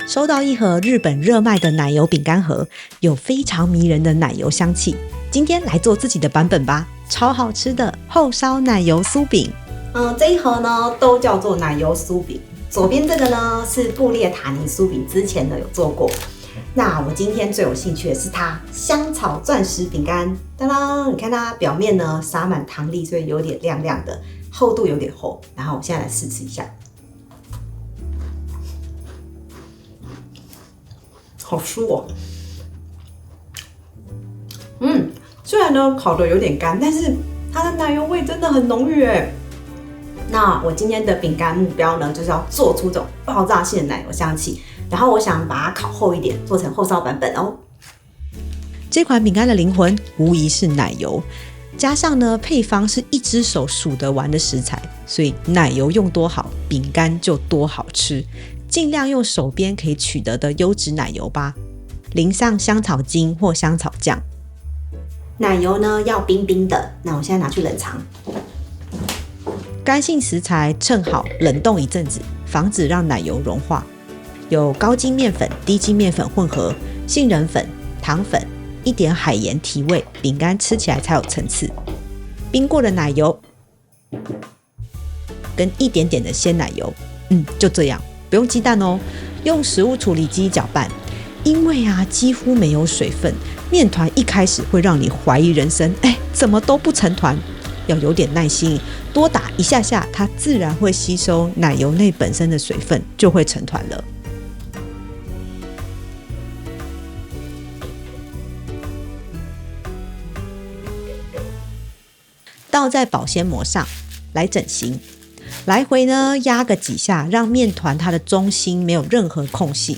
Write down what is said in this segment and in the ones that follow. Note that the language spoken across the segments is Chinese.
收到一盒日本热卖的奶油饼干盒，有非常迷人的奶油香气。今天来做自己的版本吧，超好吃的厚烧奶油酥饼。这一盒呢都叫做奶油酥饼。左边这个呢是布列塔尼酥饼，之前呢有做过。那我今天最有兴趣的是它香草钻石饼干。当当，你看它表面呢撒满糖粒，所以有点亮亮的，厚度有点厚。然后我现在来试吃一下。好酥哦，虽然呢烤的有点干，但是它的奶油味真的很浓郁哎。那我今天的饼干目标呢，就是要做出这种爆炸性的奶油香气，然后我想把它烤厚一点，做成厚烧版本哦。这款饼干的灵魂无疑是奶油，加上呢配方是一只手数得完的食材，所以奶油用多好，饼干就多好吃。尽量用手边可以取得的优质奶油吧，淋上香草精或香草酱。奶油呢要冰冰的，那我现在拿去冷藏。干性食材趁好冷冻一阵子，防止让奶油融化。有高筋面粉、低筋面粉混合，杏仁粉、糖粉，一点海盐提味，饼干吃起来才有层次。冰过的奶油跟一点点的鲜奶油，就这样。不用鸡蛋哦，用食物处理机搅拌。因为几乎没有水分，面团一开始会让你怀疑人生，怎么都不成团。要有点耐心，多打一下下，它自然会吸收奶油内本身的水分，就会成团了。倒在保鲜膜上来整形。来回呢压个几下，让面团它的中心没有任何空隙。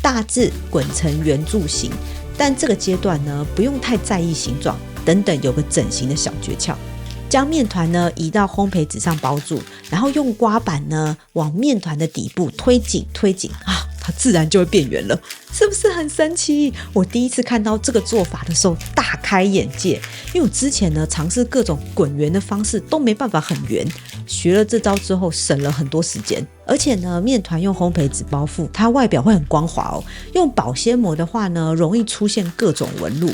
大致滚成圆柱形，但这个阶段呢不用太在意形状，等等有个整形的小诀窍。将面团呢移到烘焙纸上包住，然后用刮板呢往面团的底部推紧它自然就会变圆了，是不是很神奇？我第一次看到这个做法的时候大开眼界，因为我之前呢尝试各种滚圆的方式都没办法很圆，学了这招之后省了很多时间。而且呢面团用烘焙纸包覆，它外表会很光滑哦，用保鲜膜的话呢容易出现各种纹路。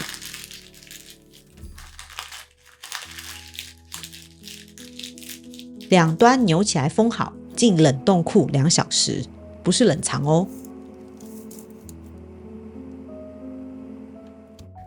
两端扭起来封好，进冷冻库2小时，不是冷藏哦。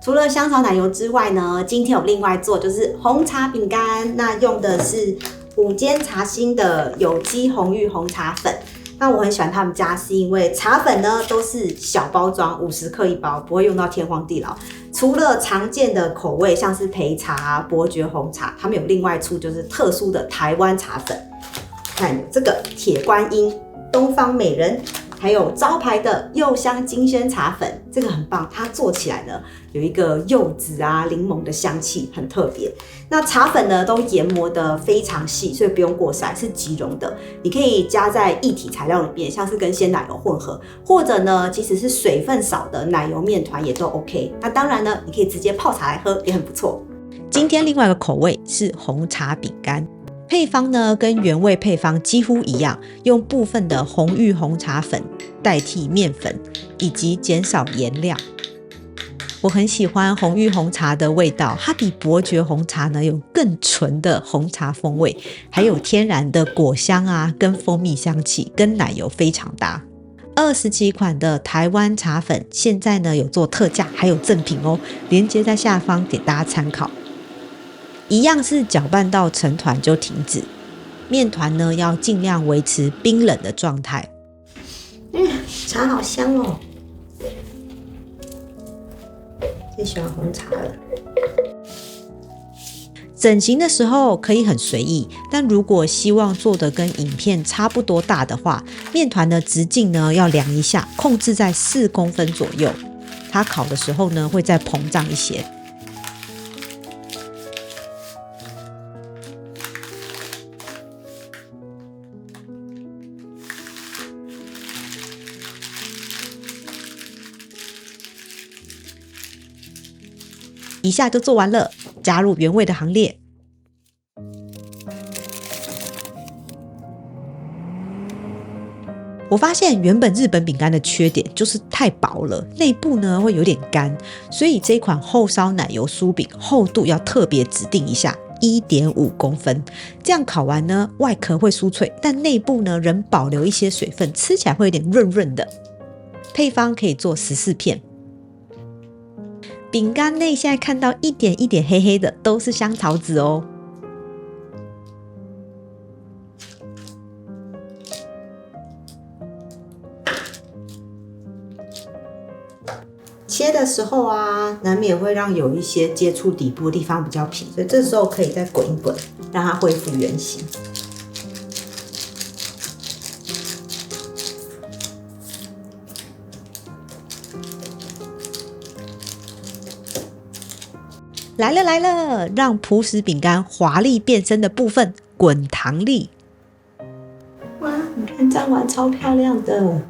除了香草奶油之外呢，今天有另外做就是红茶饼干，那用的是5间茶心的有机红玉红茶粉。那我很喜欢他们家，是因为茶粉呢都是小包装，50克一包，不会用到天荒地老。除了常见的口味，像是焙茶、伯爵红茶，他们有另外出就是特殊的台湾茶粉。看有这个铁观音、东方美人，还有招牌的柚香金萱茶粉，这个很棒，它做起来呢有一个柚子柠檬的香气，很特别。那茶粉呢都研磨得非常细，所以不用过筛，是即溶的。你可以加在液体材料里面，像是跟鲜奶油混合，或者呢即使是水分少的奶油面团也都 OK。那当然呢，你可以直接泡茶来喝，也很不错。今天另外一个口味是红茶饼干。配方呢跟原味配方几乎一样，用部分的红玉红茶粉代替面粉，以及减少盐量。我很喜欢红玉红茶的味道，它比伯爵红茶呢有更纯的红茶风味，还有天然的果香跟蜂蜜香气，跟奶油非常搭。20几款的台湾茶粉现在呢有做特价，还有赠品哦，连结在下方给大家参考。一样是搅拌到成团就停止，面团呢要尽量维持冰冷的状态。茶好香哦，最喜欢红茶了。整形的时候可以很随意，但如果希望做的跟影片差不多大的话，面团的直径呢要量一下，控制在4公分左右。它烤的时候呢会再膨胀一些。一下就做完了。加入原味的行列。我发现原本日本饼干的缺点就是太薄了，内部呢会有点干，所以这款厚烧奶油酥饼厚度要特别指定一下，1.5公分，这样烤完呢外壳会酥脆，但内部呢仍保留一些水分，吃起来会有点润润的。配方可以做14片，饼干内现在看到一点一点黑黑的都是香草籽哦。切的时候啊，难免会让有一些接触底部的地方比较平，所以这时候可以再滚一滚，让它恢复原形。来了来了，让朴实饼干华丽变身的部分滚糖粒。哇，你看粘完超漂亮的。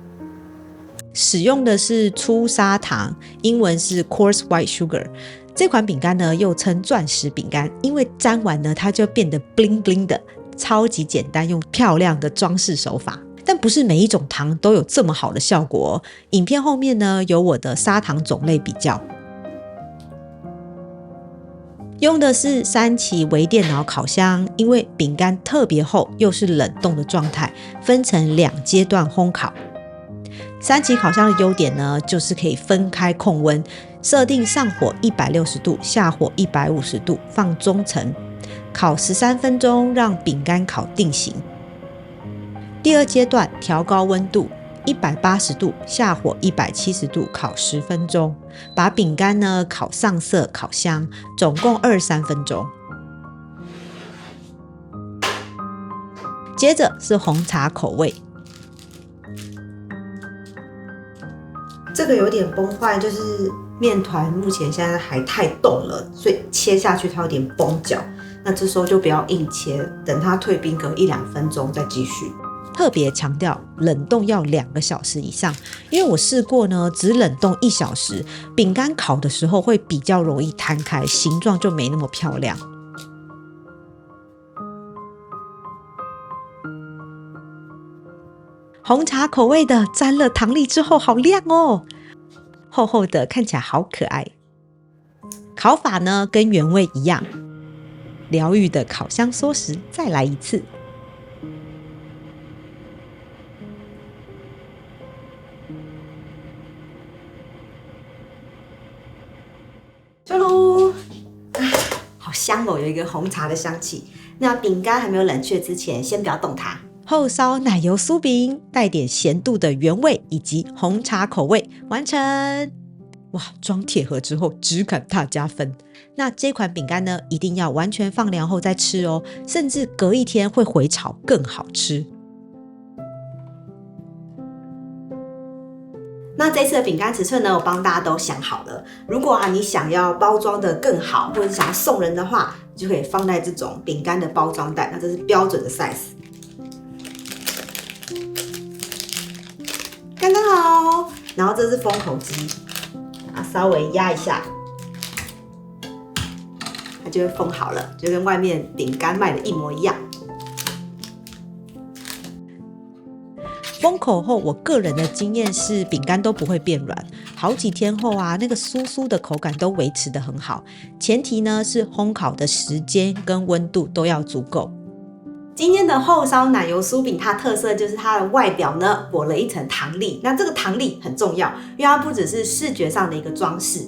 使用的是粗砂糖，英文是 coarse white sugar。这款饼干呢又称钻石饼干，因为粘完呢它就变得 bling bling 的，超级简单，用漂亮的装饰手法。但不是每一种糖都有这么好的效果哦。影片后面呢有我的砂糖种类比较。用的是三奇微电脑烤箱，因为饼干特别厚，又是冷冻的状态，分成2阶段烘烤。三奇烤箱的优点呢，就是可以分开控温，设定上火160度，下火150度，放中层，烤13分钟，让饼干烤定型。第2阶段调高温度180度，下火170度，烤10分钟，把饼干呢烤上色烤香，总共23分钟。接着是红茶口味。这个有点崩坏，就是面团目前现在还太冻了，所以切下去它有点崩角。那这时候就不要硬切，等它退冰隔1-2分钟再继续。特别强调冷冻要2个小时以上，因为我试过呢，只冷冻1小时，饼干烤的时候会比较容易摊开，形状就没那么漂亮。红茶口味的沾了糖粒之后好亮哦，厚厚的，看起来好可爱。烤法呢跟原味一样，疗愈的烤箱缩时再来一次。就喽，好香哦，有一个红茶的香气。那饼干还没有冷却之前，先不要动它。厚烧奶油酥饼，带点咸度的原味以及红茶口味完成。哇，装铁盒之后质感大加分。那这款饼干呢，一定要完全放凉后再吃哦，甚至隔1天会回炒更好吃。那这次的饼干尺寸呢，我帮大家都想好了。如果你想要包装的更好，或者想要送人的话，就可以放在这种饼干的包装袋。那这是标准的 size。刚刚好，然后这是封口机，稍微压一下，它就会封好了，就跟外面饼干卖的一模一样。封口后，我个人的经验是饼干都不会变软，好几天后那个酥酥的口感都维持得很好。前提呢是烘烤的时间跟温度都要足够。今天的厚烧奶油酥饼，它特色就是它的外表呢裹了一层糖粒。那这个糖粒很重要，因为它不只是视觉上的一个装饰，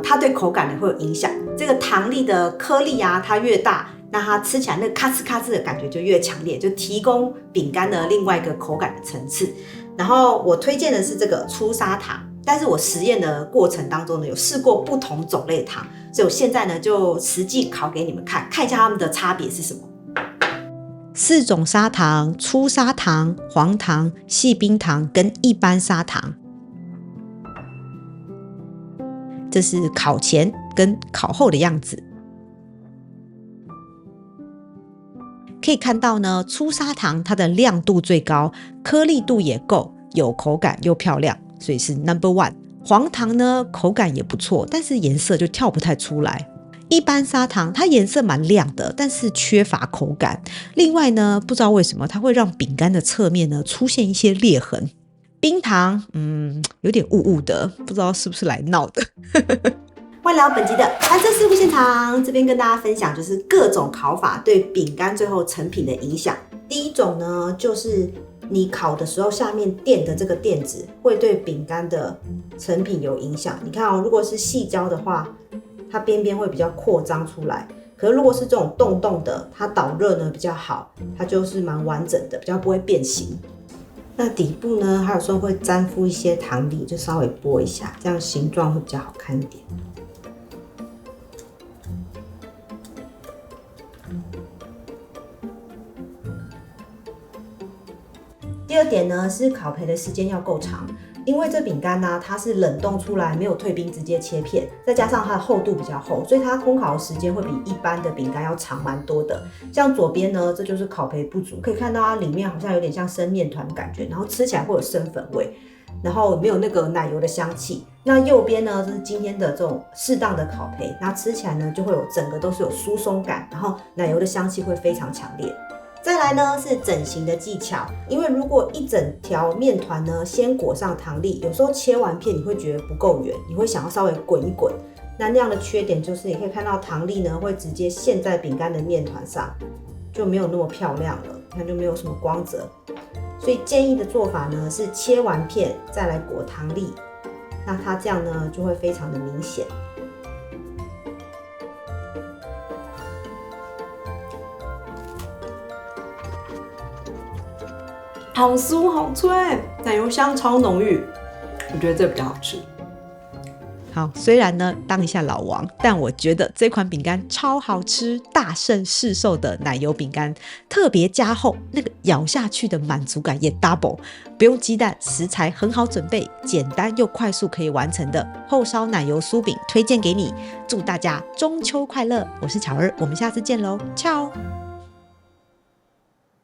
它对口感也会有影响。这个糖粒的颗粒它越大，那它吃起来那个咔哧咔哧的感觉就越强烈，就提供饼干的另外一个口感的层次。然后我推荐的是这个粗砂糖，但是我实验的过程当中呢，有试过不同种类的糖，所以我现在呢就实际烤给你们看，看一下它们的差别是什么。4种砂糖：粗砂糖、黄糖、细冰糖跟一般砂糖。这是烤前跟烤后的样子。可以看到呢，粗砂糖它的亮度最高，颗粒度也够，有口感又漂亮，所以是 No.1。黄糖呢口感也不错，但是颜色就跳不太出来。一般砂糖它颜色蛮亮的，但是缺乏口感。另外呢，不知道为什么它会让饼干的侧面呢出现一些裂痕。冰糖，有点雾雾的，不知道是不是来闹的。欢迎来到本集的蓝色事故现场，这边跟大家分享就是各种烤法对饼干最后成品的影响。第一种呢，就是你烤的时候下面垫的这个垫子会对饼干的成品有影响。你看哦，如果是细胶的话，它边边会比较扩张出来，可是如果是这种洞洞的，它导热呢比较好，它就是蛮完整的，比较不会变形。那底部呢，还有时候会沾附一些糖粒，就稍微拨一下，这样形状会比较好看一点。第二点呢，是烤焙的时间要够长，因为这饼干呢，它是冷冻出来，没有退冰直接切片，再加上它的厚度比较厚，所以它烘烤的时间会比一般的饼干要长蛮多的。像左边呢，这就是烤焙不足，可以看到它里面好像有点像生面团的感觉，然后吃起来会有生粉味，然后没有那个奶油的香气。那右边呢，就是今天的这种适当的烤焙，那吃起来呢就会有整个都是有疏松感，然后奶油的香气会非常强烈。再来呢是整形的技巧，因为如果一整条面团呢先裹上糖粒，有时候切完片你会觉得不够圆，你会想要稍微滚一滚。那样的缺点就是你可以看到糖粒呢会直接陷在饼干的面团上，就没有那么漂亮了，那就没有什么光泽。所以建议的做法呢是切完片再来裹糖粒，那它这样呢就会非常的明显。好酥好脆，奶油香超浓郁，我觉得这比较好吃。好，虽然呢当一下老王，但我觉得这款饼干超好吃，大胜市售的奶油饼干，特别加厚，那个咬下去的满足感也 double。不用鸡蛋，食材很好准备，简单又快速可以完成的厚烧奶油酥饼推荐给你。祝大家中秋快乐！我是巧儿，我们下次见喽，ciao。